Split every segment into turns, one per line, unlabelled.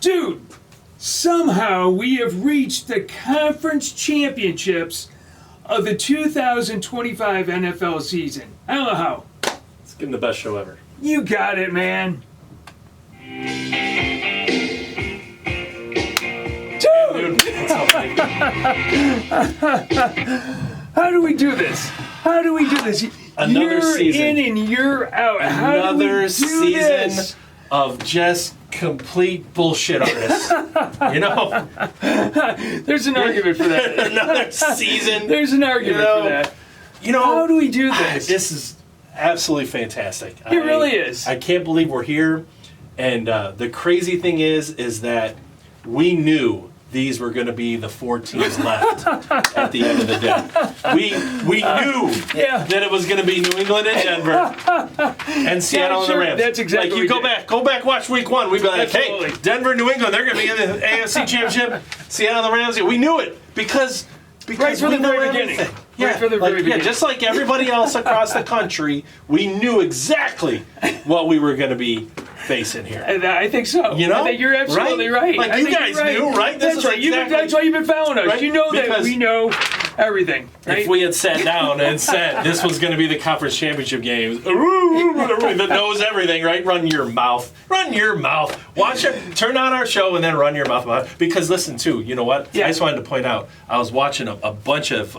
Dude, somehow we have reached the conference championships of the 2025 NFL season. I don't know how.
Let's give him the best show ever.
You got it, man. Dude! How do we do this? How do we do this?
Another
year
season.
in and year out. How do we
Another
do
season
this?
of just complete bullshit artists. You know?
There's an argument for that.
Another season.
There's an argument for that.
You know,
How do we do this?
This is absolutely fantastic.
It really is.
I can't believe we're here. And the crazy thing is that we knew these were going to be the 4 teams left at the end of the day. We knew that it was going to be New England and Denver and Seattle and the Rams.
That's exactly
like you go back, watch week 1. We'd be like,
Absolutely.
hey, Denver, New England, they're going to be in the AFC Championship. Seattle and the Rams. We knew it because
Right from
we
the
know
very
everything.
beginning.
Yeah,
Right from the very beginning.
just like everybody else across the country, we knew exactly what we were going to be facing here.
I think so.
You know?
I think you're absolutely right.
Like
I
you
think
guys
you're right.
knew, right? This
That's
is
right. That's why you've been following us.
Right?
You know that
Because
we know everything. Right?
if we had sat down and said this was going to be the conference championship game, that knows everything, right? Run your mouth. Watch it. Turn on our show and then run your mouth. Because listen, too, you know what?
Yeah.
I just wanted to point out, I was watching a bunch of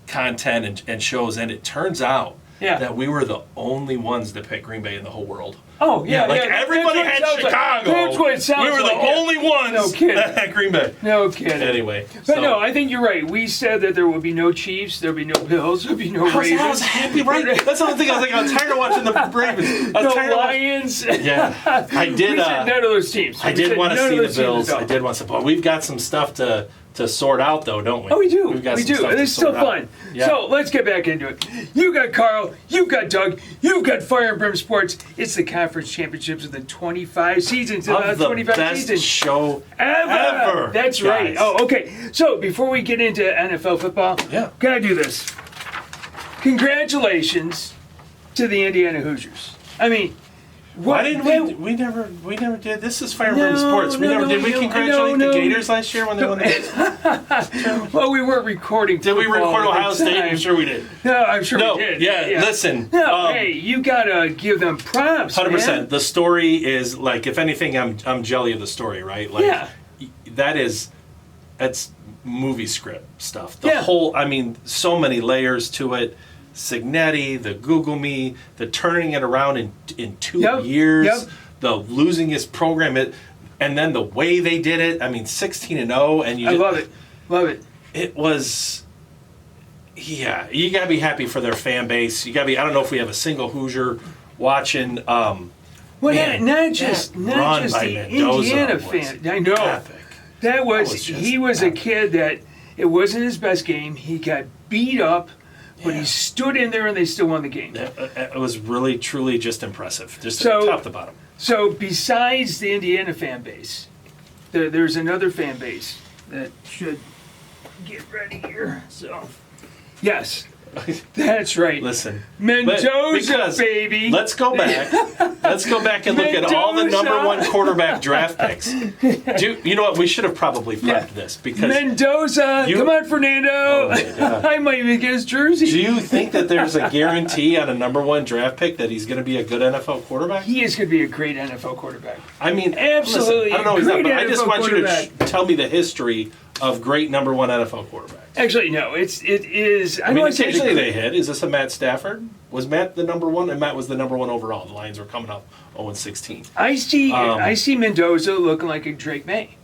content and shows, and it turns out that we were the only ones that picked Green Bay in the whole world.
Oh, yeah.
Everybody had Chicago.
That's what it sounds
We were the only ones that had Green Bay.
No kidding.
Anyway.
But no, I think you're right. We said that there would be no Chiefs, there would be no Bills, there would be no Ravens.
I was happy, right? That's the only thing. I was like, I'm tired of watching the Ravens.
No Lions.
Yeah. I did.
We said none of those teams.
I did want to see the Bills. I did want to. But we've got some stuff to sort out, though, don't we?
Oh, we do.
We've got
we
some
do.
stuff
And
to
it's still
sort out.
fun.
Yeah.
So let's get back into it. You got Carl. You got Doug. You got Fire and Brimm Sports. It's the conference championships of the 25 seasons.
Of the
25
best
seasons.
show
Ever. That's right.
guys.
Oh, okay. So before we get into NFL football, gotta do this. Congratulations to the Indiana Hoosiers. I mean,
why didn't we never did. This is Fire and Brimm Sports. Did we congratulate the Gators last year when they won the
Well, we weren't recording.
Did we record
football at
Ohio
the
State?
time.
I'm sure we did.
No, I'm sure we did.
Yeah, listen.
No, hey, you gotta give them props.
100%.
Man.
The story is like, if anything, I'm jelly of the story, right? Like, that's movie script stuff. The whole, I mean, so many layers to it. Signetti, the Google Me, the turning it around in 2 years, the losing his program, and then the way they did it. I mean, 16-0, and
I love it.
It was, you gotta be happy for their fan base. You gotta be. I don't know if we have a single Hoosier watching.
Well, not just the Indiana fan. I know.
Epic.
That was he was a kid that it wasn't his best game. He got beat up. But he stood in there and they still won the game.
It was really, truly just impressive. Just top to bottom.
So besides the Indiana fan base, there's another fan base that should get ready here. So, yes, that's right.
Listen.
Mendoza, baby.
Let's go back. Let's go back and look at all the number 1 quarterback draft picks. You know what? We should have probably prepped this because
Mendoza. Come on, Fernando.
Oh my God.
I might even get his jersey.
Do you think that there's a guarantee on a number 1 draft pick that he's going to be a good NFL quarterback?
He is going to be a great NFL quarterback.
I mean,
absolutely.
Listen, I don't know he's not, but I just want you
to
tell me the history of great number 1 NFL quarterbacks.
Actually, no. It is.
I mean, occasionally they hit. Is this a Matt Stafford? Was Matt the number 1? And Matt was the number 1 overall. The Lions were coming up 0-16.
I see Mendoza looking like a Drake May.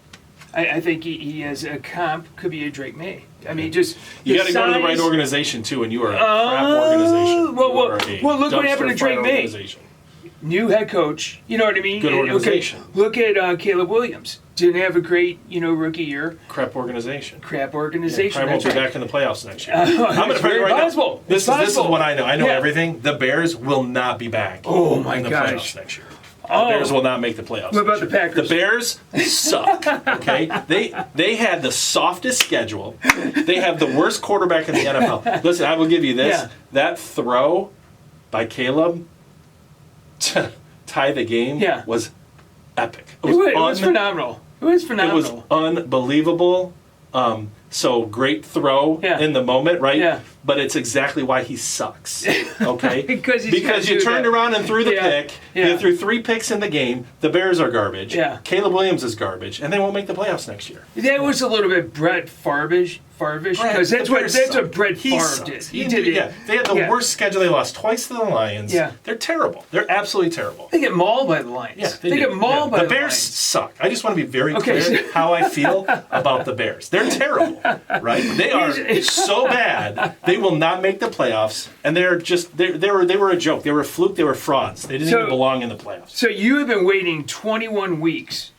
I think he has a comp, could be a Drake May. I mean, just
you got to go to the right organization too, and you are a crap organization.
Well, look what happened to Drake May. New head coach, you know what I mean?
Good organization.
Okay, look at Caleb Williams. Didn't have a great, rookie year.
Crap organization.
Yeah, probably
won't be back in the playoffs next year.
I'm
going to tell you right
possible.
now. This is what I know. I know everything. The Bears will not be back.
Oh my
in the
gosh.
playoffs next year. The Bears will not make the playoffs.
What about the Packers?
The Bears suck. Okay, they had the softest schedule. They have the worst quarterback in the NFL. Listen, I will give you this. That throw by Caleb to tie the game was epic.
It was phenomenal. It was
It
phenomenal.
was unbelievable. So great throw in the moment, right?
Yeah.
But it's exactly why he sucks. Okay?
Because
you turned around and threw the pick.
Yeah.
You threw 3 picks in the game. The Bears are garbage.
Yeah.
Caleb Williams is garbage, and they won't make the playoffs next year.
That was a little bit Brett Favre-ish, because that's what Brett Favre did. He did it.
Yeah, they had the worst schedule. They lost twice to the Lions.
Yeah.
They're terrible. They're absolutely terrible.
They get mauled by the Lions.
Yeah,
they get mauled by the
The Bears
Lions.
suck. I just want to be very clear how I feel about the Bears. They're terrible, right? They are so bad. They will not make the playoffs, and they were a joke. They were a fluke. They were frauds. They didn't even belong in the playoffs.
So you have been waiting 21 weeks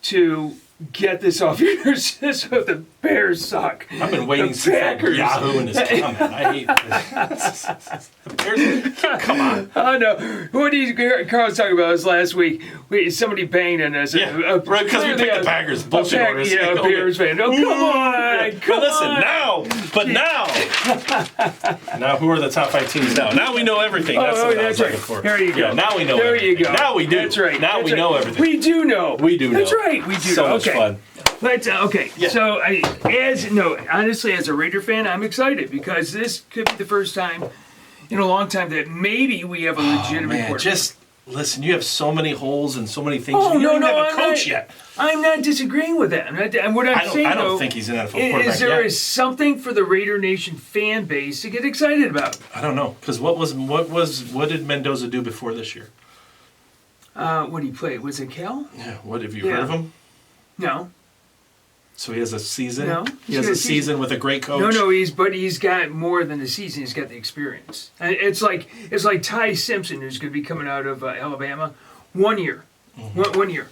to get this off your system. The Bears suck.
I've been waiting since Yahoo in his comment. I hate this. The Bears, come on.
Oh no! What Carl was talking about was last week. Somebody banged on us.
Right, because we picked the Packers. Bullshit orders.
Yeah, a Bears fan. Oh, come on!
Now who are the top 5 teams now? Now we know everything. That's what I was looking for.
There you go.
Yeah, now we know
There
everything.
you go.
Now we do.
That's right.
Now we know everything.
We do know.
We do know.
That's right. We do
so
know.
Much fun.
Let's, okay,
Yeah.
so honestly, as a Raider fan, I'm excited because this could be the first time in a long time that maybe we have a legitimate quarterback.
Just listen, you have so many holes and so many things.
Oh,
you don't
no,
even have a
I'm
coach
not-
yet.
I'm not disagreeing with that.
I don't think he's an NFL quarterback
is there
yet.
is something for the Raider Nation fan base to get excited about?
I don't know, because what did Mendoza do before this year?
What did he play? Was it Cal?
Yeah. What have you heard of him?
No.
So he has a season.
No,
he has a season with a great coach.
No, he's got more than a season. He's got the experience. And it's like Ty Simpson, who's going to be coming out of Alabama. 1 year, 1 year.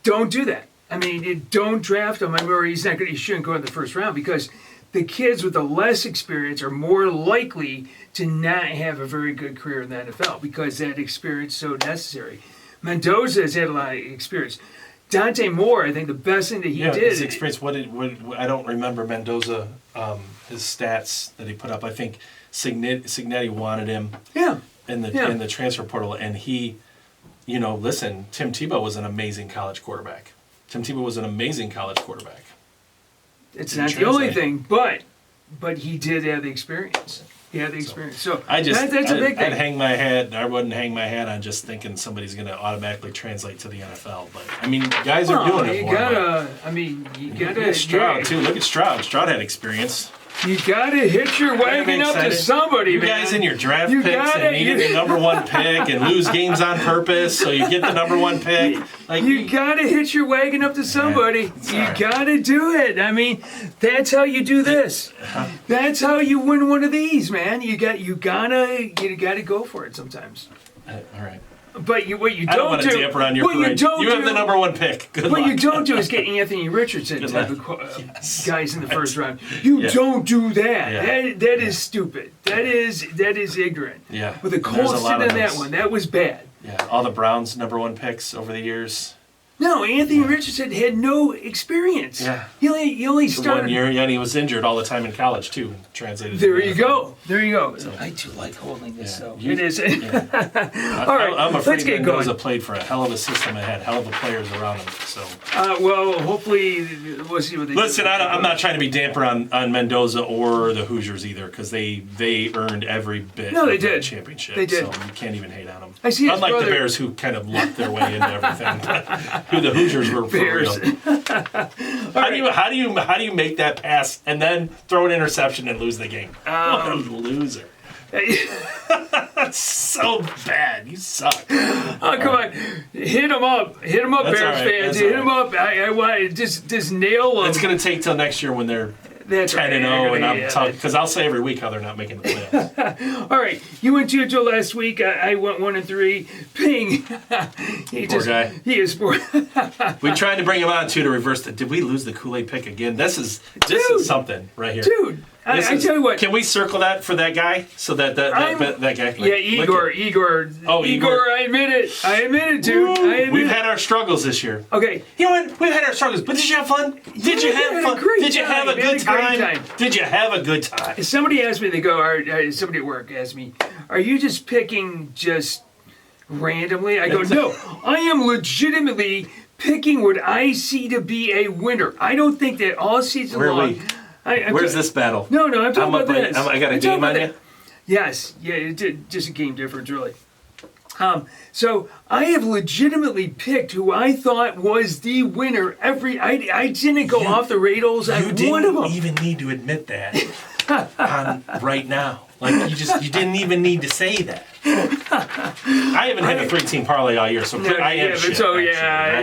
Don't do that. I mean, don't draft him. He shouldn't go in the first round because the kids with the less experience are more likely to not have a very good career in the NFL because that experience is so necessary. Mendoza has had a lot of experience. Dante Moore, I think the best thing that he did.
His experience. What I don't remember Mendoza, his stats that he put up. I think Signetti wanted him.
Yeah.
In the transfer portal, and he, listen, Tim Tebow was an amazing college quarterback. It's
not the only thing, but he did have the experience. He had the experience. So that's a big thing.
I wouldn't hang my hat on just thinking somebody's going to automatically translate to the NFL. But I mean, guys are doing it.
You gotta.
Stroud too. Look at Stroud. Stroud had experience.
You gotta hitch your wagon up to somebody,
you
man.
You guys in your draft picks and needed the number 1 pick and lose games on purpose so you get the number 1 pick.
You gotta hitch your wagon up to somebody. You gotta do it. I mean, that's how you do this. That's how you win one of these, man. You gotta go for it sometimes.
All right.
But what you don't do.
I don't want to damper on your parade. You have the number 1 pick. Good luck.
What you don't do is get Anthony Richardson type of guys in the first round. You don't do that.
Yeah.
That is stupid. That is ignorant.
Yeah.
With the Colts in that one, that was bad.
Yeah. All the Browns number 1 picks over the years.
No, Anthony Richardson had no experience.
Yeah.
He only started
1 year, and he was injured all the time in college too. Translated.
There you go. So, I do like holding this though. It is. All right,
I'm afraid
let's get
Mendoza
going.
played for a hell of a system and had hell of a players around him. So.
Well, hopefully we'll see what they do.
Listen, I'm not trying to be damper on Mendoza or the Hoosiers either because they earned every bit of the championship.
They did.
So you can't even hate on them.
I see.
Unlike the Bears, who kind of lucked their way into everything. Who the Hoosiers were for
Bears.
real. How do you make that pass and then throw an interception and lose the game? What a loser. That's so bad. You suck.
Oh, come on. Hit him up. Hit him up,
That's
Bears fans. Hit him up. I want just nail them.
It's going to take till next year when they're 10-0, and I'm tough because I'll say every week how they're not making the playoffs.
All right, you went 2-2 last week. I went 1-3. Pheng,
Poor guy.
He is poor.
We tried to bring him on too to reverse the. Did we lose the Kool-Aid pick again? This is something right here,
dude. I tell you what.
Can we circle that for that guy so that guy?
Yeah, Igor.
Oh, Igor.
I admit it, dude.
We've had our struggles this year.
Okay.
You know what? We've had our struggles, but did you have fun? Did you have fun? Did you have a good time? Did you have a good time?
Somebody asked me, somebody at work asked me, are you just picking just randomly? I go, no, I am legitimately picking what I see to be a winner. I don't think that all season
Where are
long.
we? Where's this battle?
No, I'm talking about this.
I got a game on you?
Yes, yeah, just a game difference, really. So I have legitimately picked who I thought was the winner. I didn't go off the rails.
You
One of
didn't
them.
even need to admit that right now. Like you didn't even need to say that. I haven't had a 3-team parlay all year, so I am shit.
So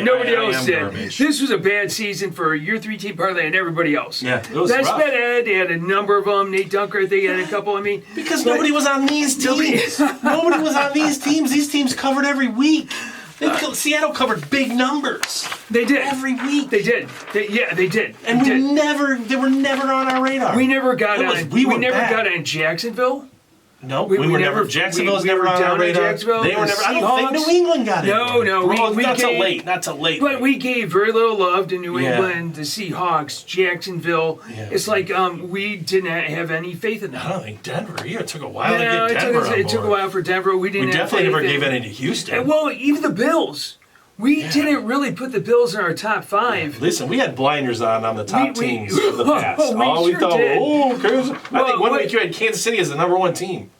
nobody else
am
did.
garbage.
This was a bad season for your 3-team parlay and everybody else.
Yeah, it was
Best
rough.
Bet Ed, they had a number of them. Nate Dunker, they had a couple. I mean,
Because nobody was on these teams. Nobody was on these teams. These teams covered every week. Seattle covered big numbers.
They did
Every week.
They did. They did.
And
they
we
did.
they were never on our radar.
We never got on.
We were
never
bad.
got on Jacksonville.
No, we were never. Jacksonville was never on our radar. They were never. I don't think New England got it.
No.
Not till late. Not till late.
But we gave very little love to New England, the Seahawks, Jacksonville.
Yeah.
It's like we didn't have any faith in them.
I don't think Denver. It took a while to get Denver on board.
It took a while for Denver. We didn't.
We
have
definitely
faith
never
in-
gave any to Houston.
And, well, even the Bills. We didn't really put the Bills in our top 5.
Listen, we had blinders on the top
We-
teams of the past.
we sure
thought,
did.
I think one week you had Kansas City as the number 1 team.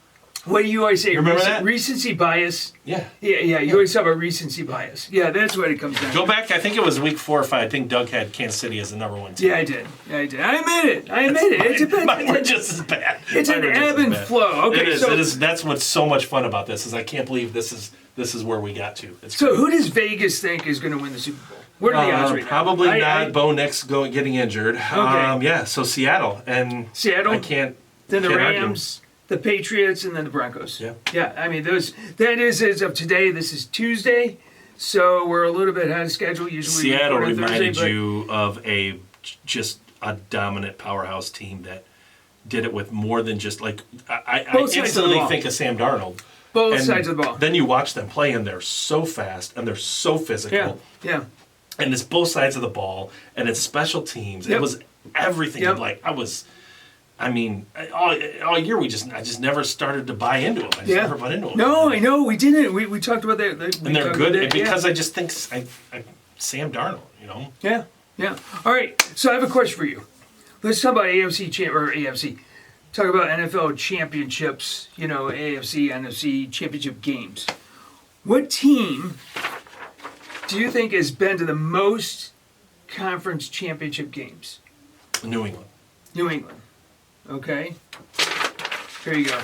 What do you always say?
Remember that?
Recency bias.
Yeah.
Yeah. You always have a recency bias. Yeah, that's what it comes down to.
Go back, I think it was week 4 or 5. I think Doug had Kansas City as the number 1 team.
Yeah, I did. I admit it. It's a bit.
Mine were just as bad.
It's an ebb and flow. Okay,
It
so
is. That's what's so much fun about this is I can't believe this is where we got to. It's
who does Vegas think is going to win the Super Bowl? What are the odds right now?
Probably not Bo Nix getting injured.
Okay.
So Seattle.
Seattle?
I can't.
Then the
can't argue.
Rams, the Patriots, and then the Broncos.
Yeah.
Yeah, I mean, that is as of today. This is Tuesday, so we're a little bit ahead of schedule. Usually we
Seattle
record on
reminded
Thursday,
you of just a dominant powerhouse team that did it with more than just like I
Both sides of the
instantly
ball.
think of Sam Darnold.
Both
And
sides of the ball.
Then you watch them play, and they're so fast, and they're so physical.
Yeah.
And it's both sides of the ball, and it's special teams.
Yep.
It was everything.
Yep.
Like all year I just never started to buy into them. I just never bought into them.
No, I know we didn't. We talked about that.
And they're good because I just think Sam Darnold. You know.
Yeah. All right. So I have a question for you. Let's talk about AFC. Talk about NFL championships. AFC, NFC championship games. What team do you think has been to the most conference championship games?
New England.
New England. Okay. Here you go.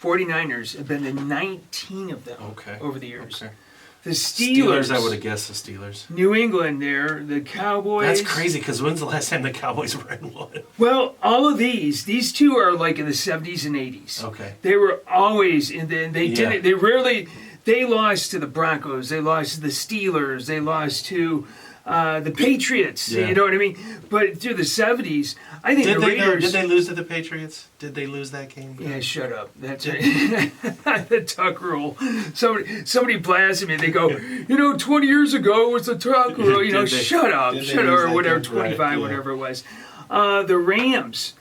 49ers have been to 19 of them over the years.
Okay.
The Steelers,
I would have guessed the Steelers.
New England there, the Cowboys.
That's crazy because when's the last time the Cowboys were in one?
Well, all of these two are like in the 70s and 80s.
Okay.
They were always, and then they lost to the Broncos, they lost to the Steelers, they lost to the Patriots, you know what I mean? But through the 70s, I think the Raiders...
Did they lose to the Patriots? Did they lose that game?
Yeah, shut up. That's the Tuck rule. Somebody blasted me. They go, 20 years ago it was the Tuck rule. Shut up, or whatever, 25, whatever it was. The Rams,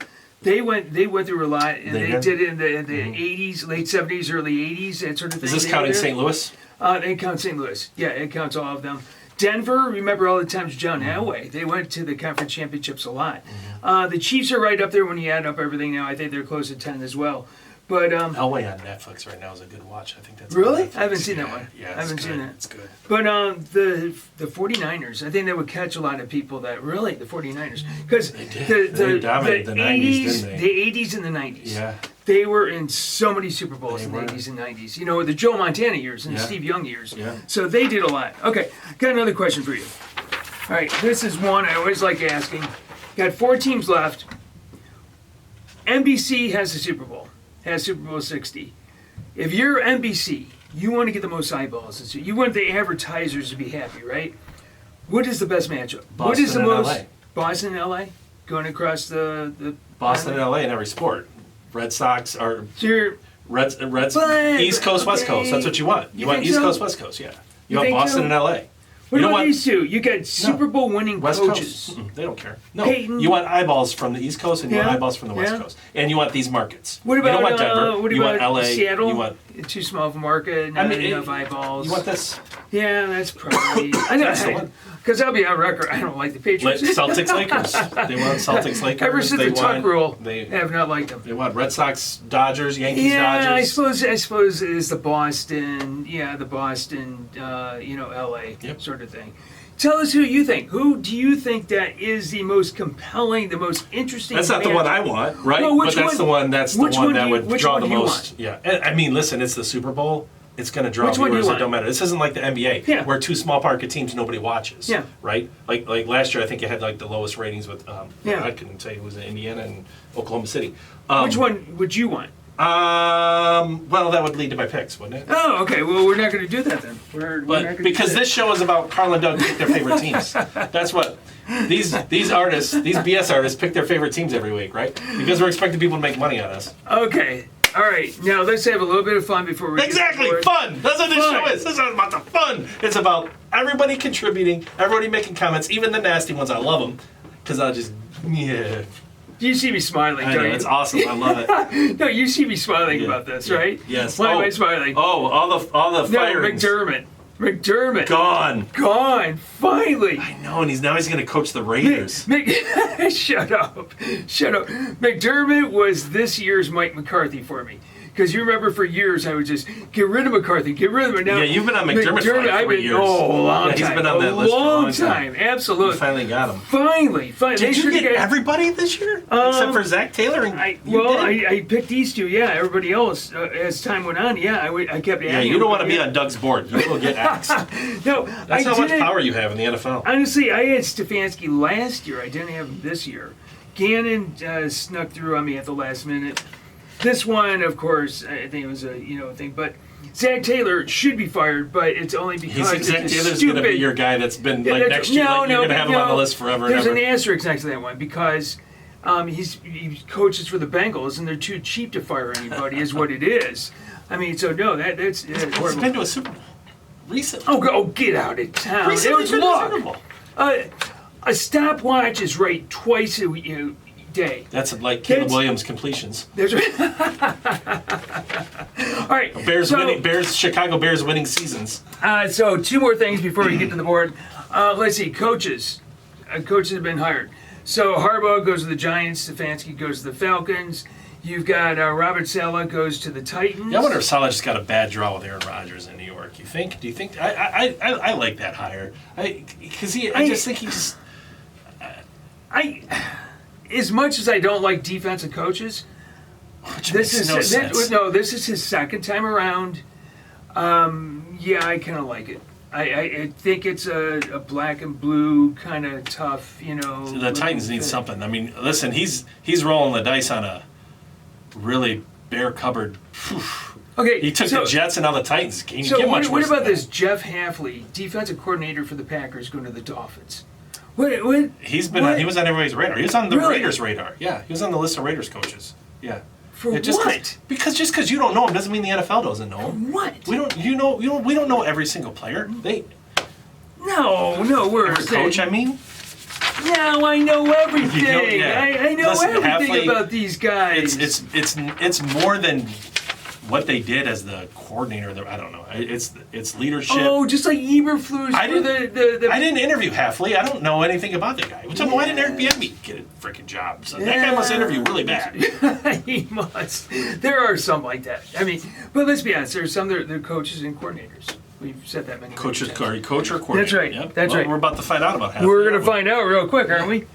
they went through a lot, and they did it in the 80s, late 70s, early 80s, that sort of thing.
Is this counting St. Louis?
It counts St. Louis. Yeah, it counts all of them. Denver, remember all the times John Elway, they went to the conference championships a lot. The Chiefs are right up there when you add up everything now. I think they're close to 10 as well. But
Elway on Netflix right now is a good watch. I think that's
really?
I
haven't seen that one.
Yeah,
I haven't seen that.
It's good.
But the 49ers, I think that would catch a lot of people that really, the 49ers. Because
They dominated the 90s, didn't they?
The 80s and the 90s.
Yeah.
They were in so many Super Bowls in the 80s and 90s. The Joe Montana years and the
Yeah.
Steve Young years.
Yeah.
So they did a lot. Okay, got another question for you. All right, this is one I always like asking. Got 4 teams left. NBC has the Super Bowl. Has Super Bowl 60. If you're NBC, you want to get the most eyeballs. You want the advertisers to be happy, right? What is the best matchup? What is the
and
most?
LA.
Boston and LA? Going across the
Boston and LA in every sport. Red Sox are
So you're,
Reds
But,
East Coast, West Coast. That's what you want. You want
think
East
so?
Coast, West Coast, yeah.
You
You want
think
Boston
so?
and LA.
what
You don't
about
want
these two? You got Super Bowl winning
West
coaches.
Coast. They don't care. No,
Peyton.
you want eyeballs from the East Coast and you want
Yeah.
eyeballs from the West
Yeah.
Coast, and you want these markets.
What
you
about,
don't want Denver.
what
you want
about
LA.
Seattle?
You want
too small of a market, not enough eyeballs.
You want this?
Yeah, that's probably. I
That's the one.
Because I'll be on record. I don't like the Patriots.
Celtics Lakers. They want Celtics Lakers.
Ever since
they
the Tuck rule,
they
have not liked them.
They want Red Sox, Dodgers, Yankees,
Yeah,
Dodgers.
I suppose it is the Boston, LA
Yep.
sort of thing. Tell us who you think. Who do you think that is the most compelling, the most interesting?
That's not the one I want, right?
No, which
but that's
one-
the one. That's the
which
one
one
that
do you-
would
which
draw
one
the
do you
most. Yeah, and, I mean, listen, it's the Super Bowl. It's going to draw
Which one do you
viewers. It
want?
don't matter. This isn't like the NBA,
Yeah.
where two small market teams nobody watches.
Yeah.
Right. Like last year, I think it had like the lowest ratings with.
Yeah.
I couldn't tell you who was in Indiana and Oklahoma City.
Which one would you want?
Well, that would lead to my picks, wouldn't it?
Oh, okay. Well, we're not going to do that then. We're not
But
gonna
because
do that.
this show is about Carl and Doug pick their favorite teams. That's what these artists, these BS artists, pick their favorite teams every week, right? Because we're expecting people to make money on us.
Okay. All right. Now let's have a little bit of fun before we
Exactly,
get
fun. That's what this
Fun.
show is. This is about the fun. It's about everybody contributing, everybody making comments, even the nasty ones. I love them because I'll just
You see me smiling,
I
don't
know,
you?
it's awesome. I love it.
No, you see me smiling
Yeah,
about this,
yeah,
right?
yes.
Why am
Oh.
I smiling?
Oh, all the
no,
firings.
McDermott.
Gone.
Gone. Finally.
I know, and he's going to coach the Raiders.
Shut up. McDermott was this year's Mike McCarthy for me. Because you remember for years I would just get rid of McCarthy, get rid of him. Now,
Yeah, you've been on McDermott for like
I've
3
been,
years.
Oh, a long
Yeah,
time.
he's been on that
a
list for a
long
long time.
Absolutely.
You finally got him.
Finally.
Did
They
you
should've
get
got-
everybody this year? Except for Zach Taylor and
I picked these two, yeah. Everybody else, as time went on, yeah, I kept adding
Yeah, you
them.
don't want to be on Doug's board. You will get axed.
No,
That's how much
didn't-
power you have in the NFL.
Honestly, I had Stefanski last year. I didn't have him this year. Gannon snuck through on me at the last minute. This one, of course, I think it was a thing. But Zach Taylor should be fired, but it's only because
Zach
it's
Taylor's
stupid.
going to be your guy that's been
Yeah,
like
that's-
next year.
no,
Like, you're
no,
going to have him on the list forever and
There's
ever.
an asterisk next to that one because he coaches for the Bengals and they're too cheap to fire anybody. Is what it is. I mean, so no, that's
He's
horrible.
been to a Super Bowl recently.
Oh, get out of town!
Recently
It was
been to a Super
luck.
Bowl.
A stopwatch is right twice a day.
That's like Caleb
That's-
Williams completions.
There's all right.
Chicago Bears winning seasons.
So two more things before we get to the board. Let's see. Coaches. Coaches have been hired. So Harbaugh goes to the Giants. Stefanski goes to the Falcons. You've got Robert Saleh goes to the Titans.
Yeah, I wonder if Saleh just got a bad draw with Aaron Rodgers in New York. You think? Do you think? I like that hire. I just think he just.
As much as I don't like defensive coaches,
Which
this
makes
is
no sense.
this is his second time around. Yeah, I kind of like it. I think it's a black and blue kind of tough,
The Titans need something. I mean, listen, he's rolling the dice on a really bare cupboard.
Okay,
He took the Jets and now the Titans. Can you
So
get much
what
worse than
about
that?
this Jeff Hafley, defensive coordinator for the Packers, going to the Dolphins? What?
He was on everybody's radar. He was on the Raiders' radar. Yeah, he was on the list of Raiders coaches. Yeah.
For
Yeah,
what?
Because you don't know him doesn't mean the NFL doesn't know him.
What?
We don't know every single player.
No, we're
Every coach, I mean.
No, I know everything.
You don't- yeah.
I know
Listen,
everything
Hafley-
about these guys.
It's more than what they did as the coordinator. I don't know. It's leadership.
Oh, just like Eberflus
I
for the
I didn't interview Hafley. I don't know anything about the guy. Why didn't Eric Bieniemy get a freaking job? So that guy must interview really bad.
He must. There are some like that. I mean, but let's be honest. There's some that are coaches and coordinators. We've said that many
Coach or
times.
coordinator.
That's right.
Yep.
That's right.
We're about to find out about Hafley.
We're gonna
aren't we?
find out real quick, aren't we?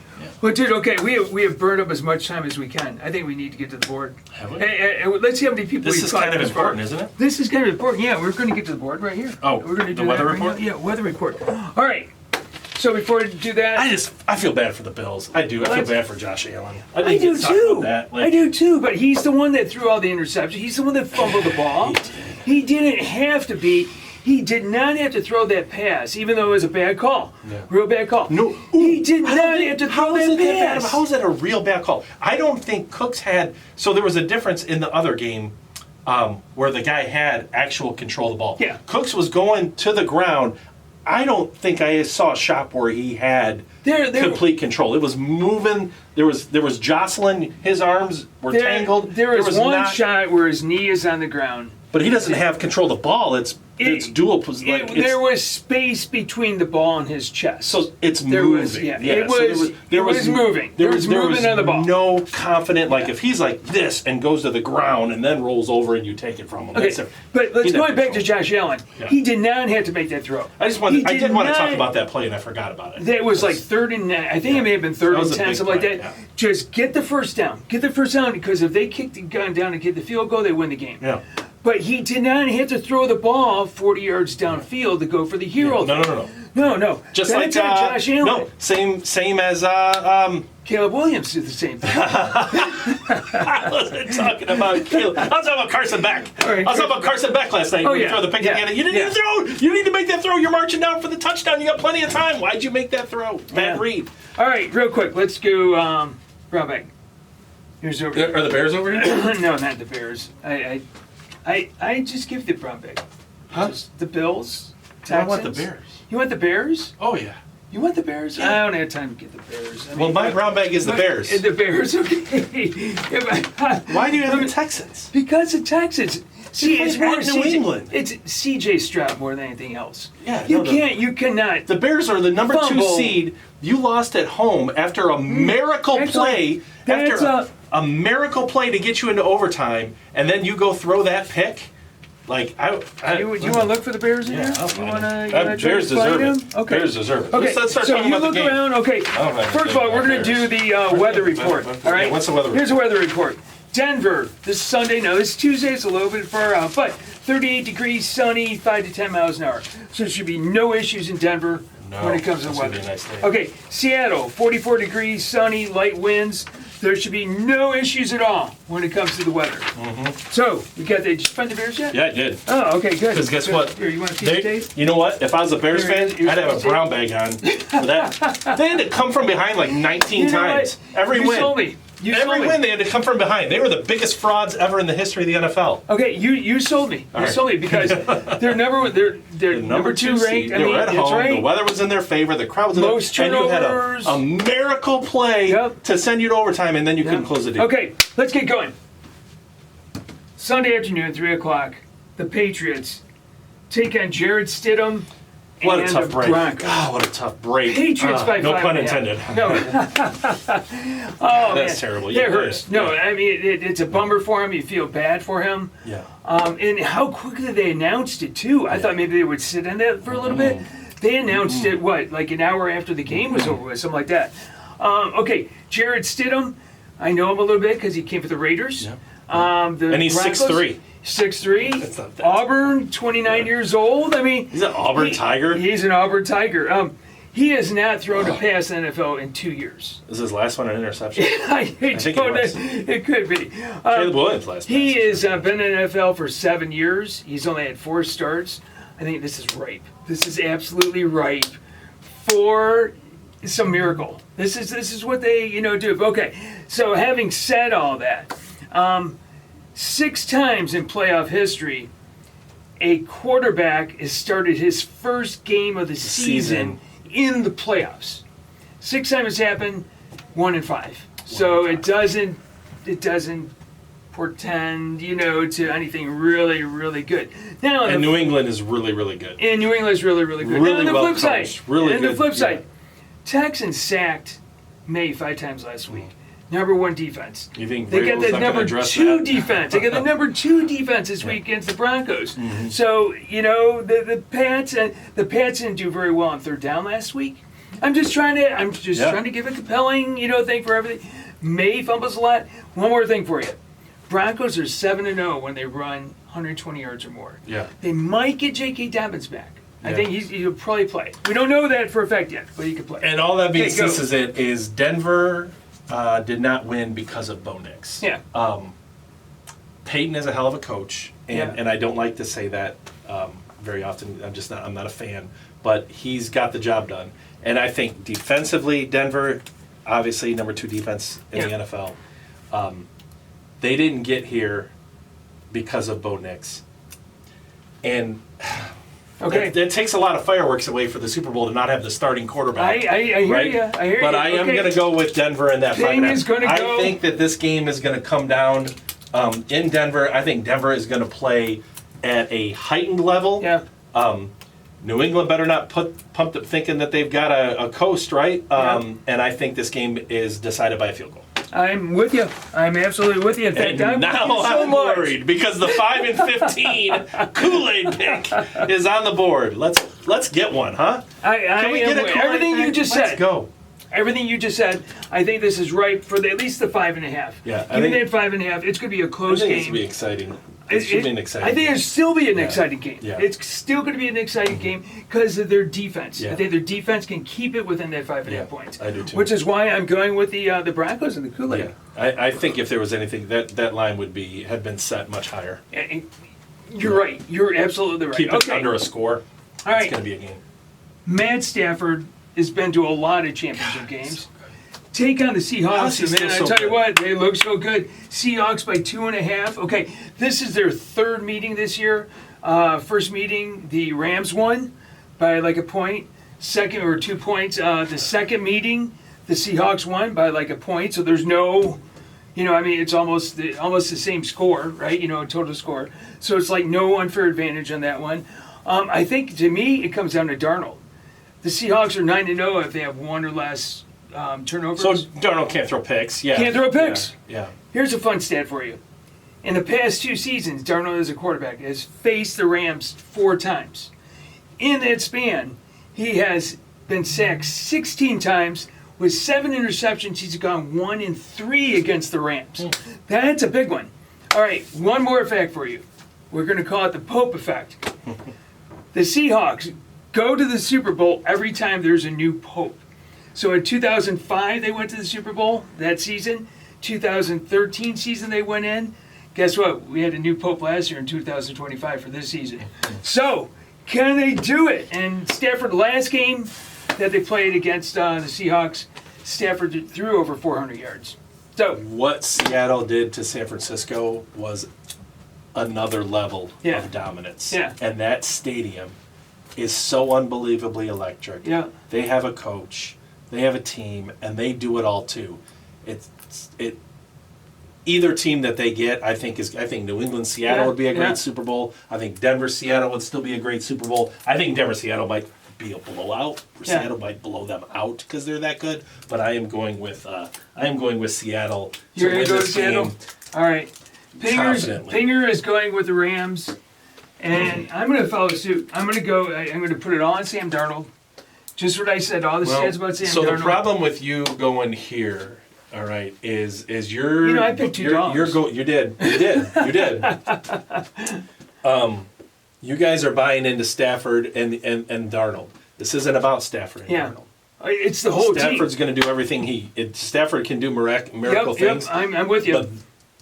Well, dude, okay, we have burned up as much time as we can. I think we need to get to the board.
Have we?
Hey, let's see how many people
This
we've
is
caught
kind of
this far.
important, isn't it?
This is kind of important. Yeah, we're going to get to the board right here.
Oh,
we're going to do
the weather
that right
report?
now. Yeah, weather report. All right. So before we do that,
I feel bad for the Bills. I do. I feel bad for Josh Allen.
I
think
do
it's talked
too.
about that. Like,
I do too. But he's the one that threw all the interceptions. He's the one that fumbled the ball. He didn't have to be. He did not have to throw that pass, even though it was a bad call.
Yeah.
Real bad call.
No,
he did not have to throw that pass.
How is that a real bad call? I don't think Cooks had. So there was a difference in the other game where the guy had actual control of the ball.
Yeah.
Cooks was going to the ground. I don't think I saw a shot where he had complete control. It was moving. There was jostling. His arms were tangled.
There was one
not-
shot where his knee is on the ground,
But he doesn't have control of the ball. It's dual position.
There was space between the ball and his chest.
So it's
there
moving.
Was, yeah,
yeah.
it was. There was moving. There was movement on the ball.
No confident. Like if he's like this and goes to the ground and then rolls over and you take it from him.
Okay, but let's go back to Josh Allen.
Yeah.
He did not have to make that throw.
I did want to talk about that play and I forgot about it.
It was like 3rd and 9. I think it may have been 3rd and 10, something like that.
Yeah.
Just get the first down. Get the first down because if they kick the gun down and get the field goal, they win the game.
Yeah.
But he did not have to throw the ball 40 yards downfield to go for the hero. No.
Just like
Josh Allen.
No, same as
Caleb Williams did the same thing.
I wasn't talking about Caleb. I was talking about Carson Beck.
Right,
I was talking about Carson Beck last night. You throw the pick again. You didn't even throw. You need to make that throw. You're marching down for the touchdown. You got plenty of time. Why'd you make that throw? Matt Reed.
All right, real quick. Let's go. Rob Beck. Here's over.
Are the Bears over here?
No, not the Bears. I just give the Brown Bag.
Huh?
Just the Bills. Texans.
I want the Bears.
You want the Bears?
Oh yeah.
You want the Bears?
Yeah.
I don't have time to get the Bears.
Well, my brown bag is the Bears.
The Bears, okay.
Why do you have the Texans?
Because the Texans. See, it's more
New England.
It's C.J. Stroud more than anything else.
Yeah,
you cannot.
The Bears are the number 2 seed. You lost at home after a miracle play. After a miracle play to get you into overtime, and then you go throw that pick. Like
you want to look for the Bears in there?
You
want to
Bears deserve it.
Okay.
Bears deserve it.
Okay.
Let's start
so
talking
you
about
look
the game.
around. Okay. First of all, we're going to do the weather report. All right.
What's the weather report?
Here's the weather report. Denver, this is Sunday. No, this is Tuesday. It's a little bit far out, but 38 degrees, sunny, 5 to 10 miles an hour. So there should be no issues in Denver when it comes to weather.
Be a nice day.
Okay, Seattle, 44 degrees, sunny, light winds. There should be no issues at all when it comes to the weather. Mm-hmm. So, did you find the Bears yet?
Yeah, I did.
Oh, okay, good.
Because guess what?
Here, you want a piece of tape?
You know what? If I was a Bears fan, I'd have a brown bag on for that. They had to come from behind like 19 times. Every win.
Sold me.
Every win, they had to come from behind. They were the biggest frauds ever in the history of the NFL.
Okay, you sold me. Sold me because they're number 2 ranked.
They were at home.
Right.
The weather was in their favor. The crowd was in
Most
their favor. And you
turnovers.
had a miracle play to send you to overtime, and then you couldn't close the deal.
Okay, let's get going. Sunday afternoon, 3 o'clock, the Patriots take on Jared Stidham.
What a tough break.
Broncos.
God, what a tough break.
Patriots by 5.
No pun intended.
No.
Oh, that's terrible.
That hurts. No, I mean, it's a bummer for him. You feel bad for him.
Yeah.
And how quickly they announced it, too. I thought maybe they would sit in that for a little bit. They announced it, like an hour after the game was over with, something like that. Okay, Jared Stidham, I know him a little bit because he came for the Raiders.
Yeah.
And
he's 6'3".
6'3", Auburn, 29 years old. I mean,
he's an Auburn Tiger.
He's an Auburn Tiger. He has not thrown a pass in the NFL in 2 years.
Is his last one an interception?
I think it could be.
Caleb Williams last.
He has been in the NFL for 7 years. He's only had 4 starts. I think this is ripe. This is absolutely ripe for some miracle. This is what they do. Okay, so having said all that. 6 times in playoff history, a quarterback has started his first game of the season in the playoffs. 6 times it's happened, 1 in 5. So it doesn't portend, to anything really, really good. Now,
and New England is really, really good.
And New England is really, really good.
Really
now,
well coached. Really good.
The flip side, Texans sacked May 5 times last week. Number 1 defense.
You think
they got the number 2 defense? They got the number 2 defense this week against the Broncos.
Mm-hmm.
So the Pats didn't do very well on 3rd down last week. I'm just trying to give a compelling thing for everything. May fumbles a lot. One more thing for you. Broncos are 7-0 when they run 120 yards or more.
Yeah.
They might get J.K. Dobbins back. I think he'll probably play. We don't know that for a fact yet, but he could play.
And all that means is Denver did not win because of Bo Nix.
Yeah.
Peyton is a hell of a coach, and I don't like to say that very often. I'm not a fan, but he's got the job done. And I think defensively, Denver, obviously number 2 defense in the NFL. They didn't get here because of Bo Nix. And that takes a lot of fireworks away for the Super Bowl to not have the starting quarterback.
I hear you. I hear you.
But I am going to go with Denver in that fight. I think that this game is going to come down in Denver. I think Denver is going to play at a heightened level.
Yeah.
New England better not pumped up thinking that they've got a coast, right? And I think this game is decided by a field goal.
I'm with you. I'm absolutely with you. In fact,
And now I'm worried because the 5-15 Kool-Aid pick is on the board. Let's get one, huh?
Can
we get a Kool-Aid
everything
pick?
you just
Let's
said.
go.
Everything you just said, I think this is right for at least the 5.5.
Yeah,
Give me that 5.5. It's going to be a close
I think
game.
it's going to be exciting. It should be an exciting
I think
game.
it'll still be an exciting game.
Yeah.
It's still going to be an exciting game because of their defense.
Yeah.
I think their defense can keep it within that 5.5 points.
I do too.
Which is why I'm going with the Broncos and the Kool-Aid.
Yeah, I think if there was anything, that line had been set much higher.
And you're right. You're absolutely right.
Keep it under a score.
All right.
It's going to be a game.
Matt Stafford has been to a lot of championship games. Take on the Seahawks, and man, I tell you what, they look so good. Seahawks by 2.5. Okay, this is their third meeting this year. First meeting, the Rams won by like a point. Second, or 2 points. The second meeting, the Seahawks won by like a point. So there's no, it's almost the same score, right? Total score. So it's like no unfair advantage on that one. I think, to me, it comes down to Darnold. The Seahawks are 9-0 if they have one or less turnovers.
So Darnold can't throw picks. Yeah.
Can't throw picks.
Yeah.
Here's a fun stat for you. In the past 2 seasons, Darnold as a quarterback has faced the Rams 4 times. In that span, he has been sacked 16 times with 7 interceptions. He's gone 1-3 against the Rams. That's a big one. All right, one more fact for you. We're going to call it the Pope effect. The Seahawks go to the Super Bowl every time there's a new Pope. So in 2005, they went to the Super Bowl that season. 2013 season, they went in. Guess what? We had a new Pope last year in 2025 for this season. So, can they do it? And Stafford, last game that they played against the Seahawks, Stafford threw over 400 yards. So
what Seattle did to San Francisco was another level of dominance.
Yeah.
And that stadium is so unbelievably electric.
Yeah.
They have a coach, they have a team, and they do it all too. Either team that they get, I think New England, Seattle would be a great Super Bowl. I think Denver, Seattle would still be a great Super Bowl. I think Denver, Seattle might be a blowout. Seattle might blow them out because they're that good. But I am going with Seattle.
You're going to go with
this
Seattle?
game.
All right.
Confidently.
Pinger is going with the Rams, and I'm going to follow suit. I'm going to put it all on Sam Darnold. Just what I said, all the stats about Sam Darnold.
So the problem with you going here, all right, is you're
I picked $2.
You did. You guys are buying into Stafford and Darnold. This isn't about Stafford and Darnold.
It's the whole
Stafford's
team.
going to do everything Stafford can do miracle things.
Yep, I'm with you.
But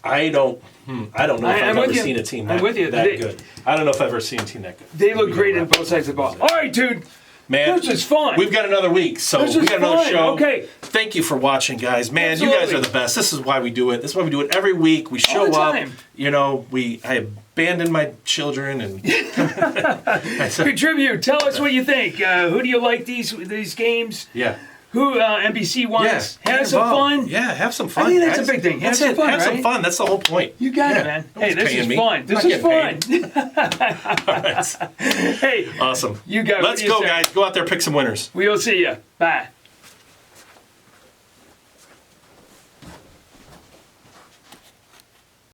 I don't know if I've ever seen a team that good. I don't know if I've ever seen a team that good.
They look great on both sides of the ball. All right, dude.
Man,
this is fun.
We've got another week, so we got another show.
Okay.
Thank you for watching, guys. Man,
Absolutely.
You guys are the best. This is why we do it. This is why we do it every week. We show up. I abandoned my children and
contribute. Tell us what you think. Who do you like these games?
Yeah.
Who NBC wants? Have some fun.
Yeah, have some fun.
I think that's a big thing. Have some fun.
Have some fun. That's the whole point.
You got it, man.
No one's
Hey, this is
paying me.
fun. This is fun.
All right.
Hey,
Awesome.
you got it.
Let's go, guys. Go out there, pick some winners.
We'll see you. Bye.